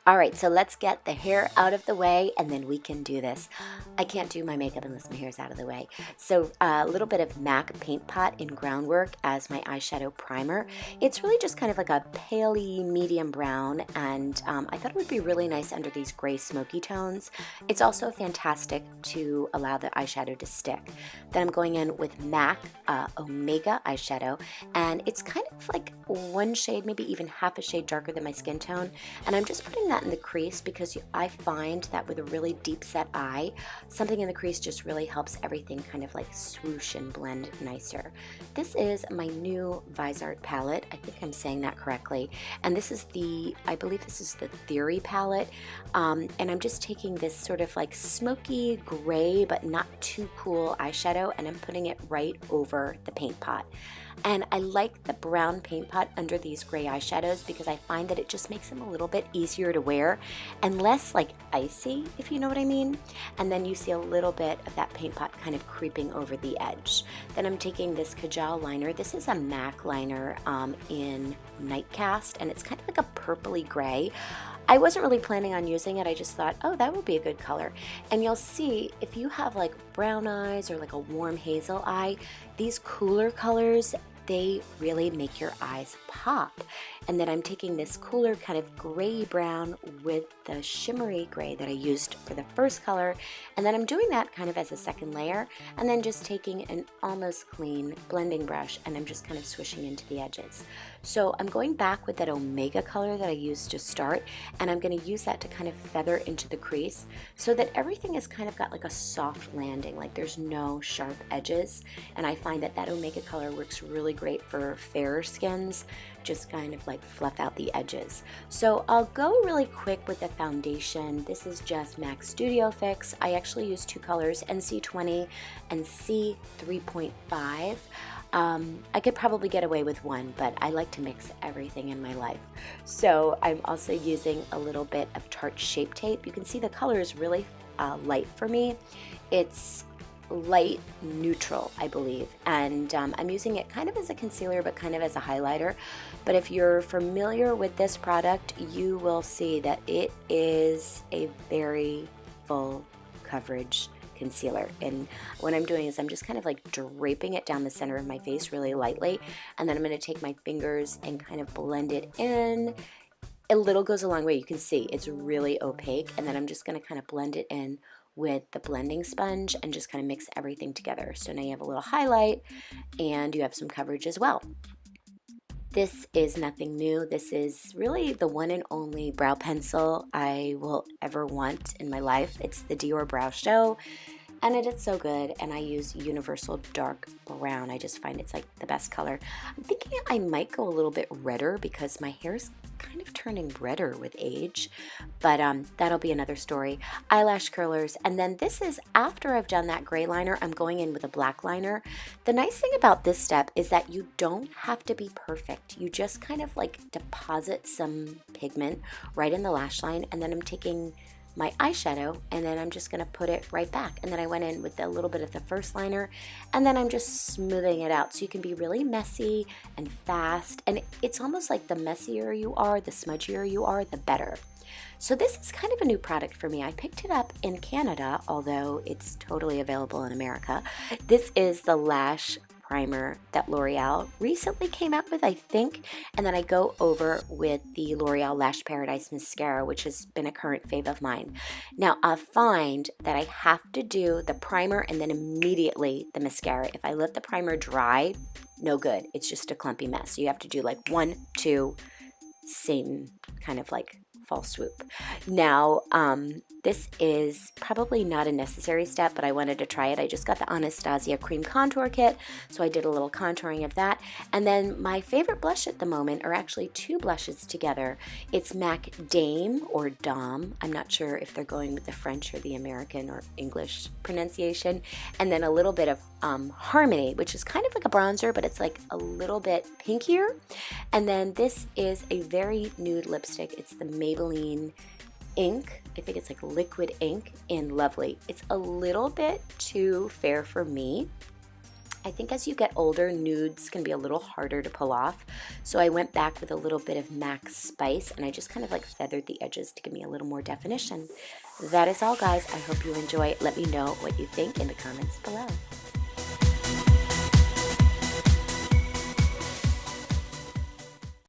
All right, so let's get the hair out of the way and then we can do this. I can't do my makeup unless my hair's out of the way. So a little bit of MAC Paintpot in Groundwork as my eyeshadow primer. It's really just kind of like a paley medium brown, and I thought it would be really nice under these gray smoky tones. It's also fantastic to allow the eyeshadow to stick. Then I'm going in with MAC Omega eyeshadow, and it's kind of like one shade, maybe even half a shade darker than my skin tone, and I'm just putting that in the crease because I find that with a really deep set eye, something in the crease just really helps everything kind of like swoosh and blend nicer. This is my new Viseart palette. I think I'm saying that correctly. And this is I believe this is the Theory palette. And I'm just taking this sort of like smoky gray, but not too cool eyeshadow, and I'm putting it right over the paint pot. And I like the brown paint pot under these gray eyeshadows because I find that it just makes them a little bit easier to wear and less like icy, if you know what I mean. And then you see a little bit of that paint pot kind of creeping over the edge. Then I'm taking this Kajal liner. This is a MAC liner in Nightcast, and it's kind of like a purpley gray. I wasn't really planning on using it. I just thought, oh, that would be a good color. And you'll see if you have like brown eyes or like a warm hazel eye, these cooler colors, they really make your eyes pop. And then I'm taking this cooler kind of gray brown with the shimmery gray that I used for the first color, and then I'm doing that kind of as a second layer, and then just taking an almost clean blending brush and I'm just kind of swishing into the edges. So I'm going back with that Omega color that I used to start, and I'm going to use that to kind of feather into the crease so that everything has kind of got like a soft landing, like there's no sharp edges. And I find that that Omega color works really great for fairer skins, just kind of like fluff out the edges. So I'll go really quick with the foundation. This is just MAC Studio Fix. I actually use two colors, NC20 and C3.5. I could probably get away with one, but I like to mix everything in my life. So I'm also using a little bit of Tate Shape Tape. You can see the color is really light for me. It's light neutral, I believe, and I'm using it kind of as a concealer but kind of as a highlighter. But if you're familiar with this product, you will see that it is a very full coverage concealer, and what I'm doing is I'm just kind of like draping it down the center of my face really lightly, and then I'm going to take my fingers and kind of blend it in. A little goes a long way. You can see it's really opaque, and then I'm just going to kind of blend it in with the blending sponge and just kind of mix everything together. So now you have a little highlight and you have some coverage as well. This is nothing new. This is really the one and only brow pencil I will ever want in my life. It's the Dior Brow Show, and it is so good, and I use Universal Dark Brown. I just find it's like the best color. I'm thinking I might go a little bit redder because my hair's kind of turning redder with age, but that'll be another story. Eyelash curlers, and then this is after I've done that gray liner, I'm going in with a black liner. The nice thing about this step is that you don't have to be perfect. You just kind of like deposit some pigment right in the lash line, and then I'm taking my eyeshadow and then I'm just going to put it right back. And then I went in with a little bit of the first liner, and then I'm just smoothing it out so you can be really messy and fast, and it's almost like the messier you are, the smudgier you are, the better. So this is kind of a new product for me. I picked it up in Canada, although it's totally available in America. This is the Lash primer that Loreal recently came out with, I think, and then I go over with the L'Oreal Lash Paradise Mascara, which has been a current fave of mine. Now, I find that I have to do the primer and then immediately the mascara. If I let the primer dry, no good. It's just a clumpy mess. So you have to do like 1, 2, same kind of like false swoop. Now, this is probably not a necessary step, but I wanted to try it. I just got the Anastasia Cream Contour kit, so I did a little contouring of that. And then my favorite blush at the moment are actually two blushes together. It's MAC Dame or Dame. I'm not sure if they're going with the French or the American or English pronunciation. And then a little bit of Harmony, which is kind of like a bronzer, but it's like a little bit pinkier. And then this is a very nude lipstick. It's the Maybelline ink. I think it's like liquid ink in Lovely. It's a little bit too fair for me, I think as you get older, nudes can be a little harder to pull off. So I went back with a little bit of MAC Spice and I just kind of like feathered the edges to give me a little more definition. That is all, guys. I hope you enjoy it. Let me know what you think in the comments below.